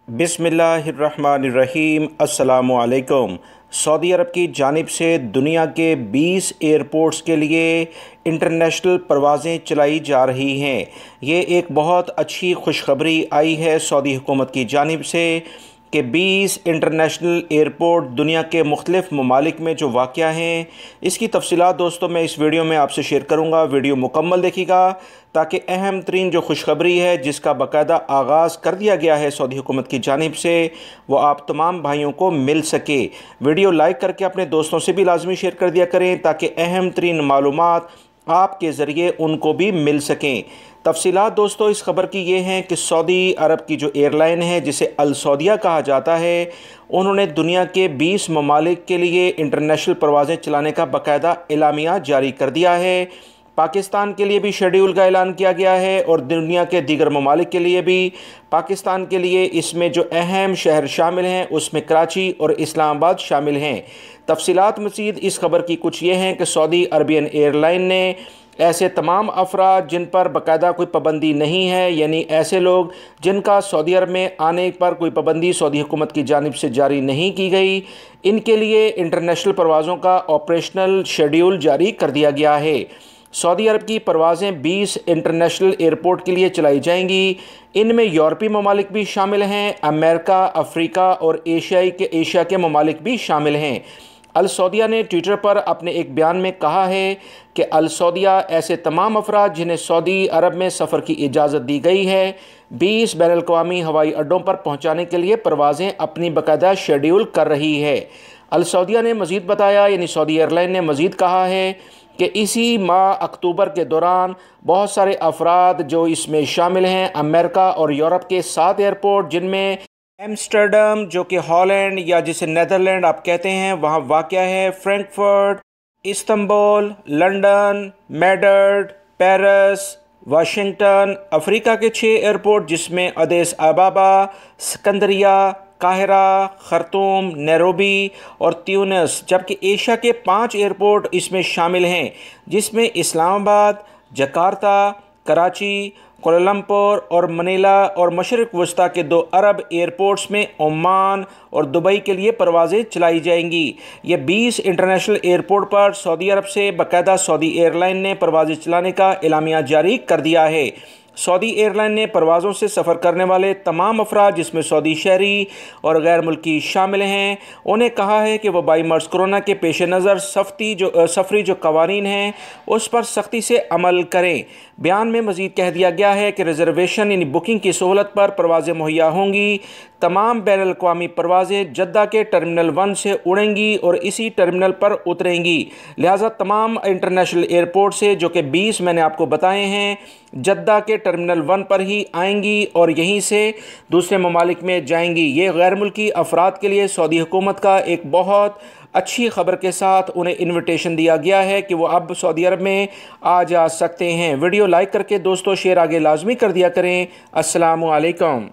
बिस्मिल्लाहिर्रहमानिर्रहीम। अस्सलामु अलैकुम। सऊदी अरब की जानिब से दुनिया के 20 एयरपोर्ट्स के लिए इंटरनेशनल परवाज़ें चलाई जा रही हैं। ये एक बहुत अच्छी खुशखबरी आई है सऊदी हुकूमत की जानिब से कि 20 इंटरनेशनल एयरपोर्ट दुनिया के मुख्तलिफ़ ममालिक में जो वाक़या हैं, इसकी तफसीलात दोस्तों मैं इस वीडियो में आपसे शेयर करूँगा। वीडियो मुकम्मल देखिएगा ताकि अहम तरीन जो खुशखबरी है जिसका बाकायदा आगाज़ कर दिया गया है सऊदी हुकूमत की जानिब से, वो आप तमाम भाइयों को मिल सके। वीडियो लाइक करके अपने दोस्तों से भी लाजमी शेयर कर दिया करें ताकि अहम तरीन मालूमात आपके ज़रिए उनको भी मिल सकें। तफसीलात दोस्तों इस खबर की ये हैं कि सऊदी अरब की जो एयरलाइन है जिसे अल सऊदिया कहा जाता है, उन्होंने दुनिया के 20 ममालिक के लिए इंटरनेशनल परवाज़ें चलाने का बाकायदा एलामिया जारी कर दिया है। पाकिस्तान के लिए भी शेड्यूल का ऐलान किया गया है और दुनिया के दीगर ममालिक के लिए भी। पाकिस्तान के लिए इसमें जो अहम शहर शामिल हैं उसमें कराची और इस्लामाबाद शामिल हैं। तफसीलात मज़ीद इस खबर की कुछ ये हैं कि सऊदी अरबियन एयरलाइन ने ऐसे तमाम अफराद जिन पर बाकायदा कोई पाबंदी नहीं है, यानी ऐसे लोग जिनका सऊदी अरब में आने पर कोई पाबंदी सऊदी हुकूमत की जानिब से जारी नहीं की गई, इनके लिए इंटरनेशनल परवाज़ों का ऑपरेशनल शेड्यूल जारी कर दिया गया है। सऊदी अरब की परवाज़ें 20 इंटरनेशनल एयरपोर्ट के लिए चलाई जाएंगी। इनमें यूरोपीय ममालिक भी शामिल हैं, अमेरिका, अफ्रीका और एशिया के ममालिक भी शामिल हैं। अल सऊदिया ने ट्विटर पर अपने एक बयान में कहा है कि अल सऊदिया ऐसे तमाम अफराद जिन्हें सऊदी अरब में सफ़र की इजाज़त दी गई है 20 बैनुल-अक़वामी हवाई अड्डों पर पहुँचाने के लिए परवाज़ें अपनी बाकायदा शेड्यूल कर रही है। अल सऊदिया ने मज़ीद बताया, यानी सऊदी एयरलाइन ने मज़ीद कहा है कि इसी माह अक्टूबर के दौरान बहुत सारे अफराद जो इसमें शामिल हैं, अमेरिका और यूरोप के 7 एयरपोर्ट जिनमें एम्स्टर्डम जो कि हॉलैंड या जिसे नेदरलैंड आप कहते हैं वहाँ वाक़या है, Frankfurt, Istanbul, London, Madrid, Paris, Washington, Africa के 6 एयरपोर्ट जिसमें अदीस अबाबा, सिकंदरिया, काहिरा, खर्तूम, नैरोबी और ट्यूनिस, जबकि एशिया के 5 एयरपोर्ट इसमें शामिल हैं जिसमें इस्लामाबाद, जकार्ता, कराची, कोलंबोर और मनीला और मशरिक़ वस्ता के 2 अरब एयरपोर्ट्स में ओमान और दुबई के लिए परवाज़ें चलाई जाएंगी। ये 20 इंटरनेशनल एयरपोर्ट पर सऊदी अरब से बाकायदा सऊदी एयरलाइन ने परवाज़ें चलाने का एलामिया जारी कर दिया है। सऊदी एयरलाइन ने परवाज़ों से सफ़र करने वाले तमाम अफराद जिसमें सऊदी शहरी और गैर मुल्की शामिल हैं, उन्हें कहा है कि वह 22 मार्च कोरोना के पेश नज़र सफ़री जो कवानीन हैं उस पर सख्ती से अमल करें। बयान में मज़ीद कह दिया गया है कि रिज़र्वेशन यानी बुकिंग की सहूलत पर परवाज़ें मुहैया होंगी। तमाम बैनुल-अक़वामी परवाज़ें जद्दा के टर्मिनल 1 से उड़ेंगी और इसी टर्मिनल पर उतरेंगी। लिहाजा तमाम इंटरनेशनल एयरपोर्ट से जो कि 20 मैंने आपको बताए हैं, जद्दा के टर्मिनल 1 पर ही आएंगी और यहीं से दूसरे ममालिक में जाएंगी। ये गैर मुल्की अफराद के लिए सऊदी हुकूमत का एक बहुत अच्छी खबर के साथ उन्हें इन्विटेशन दिया गया है कि वो अब सऊदी अरब में आ जा सकते हैं। वीडियो लाइक करके दोस्तों शेयर आगे लाजमी कर दिया करें। अस्सलामु अलैकुम।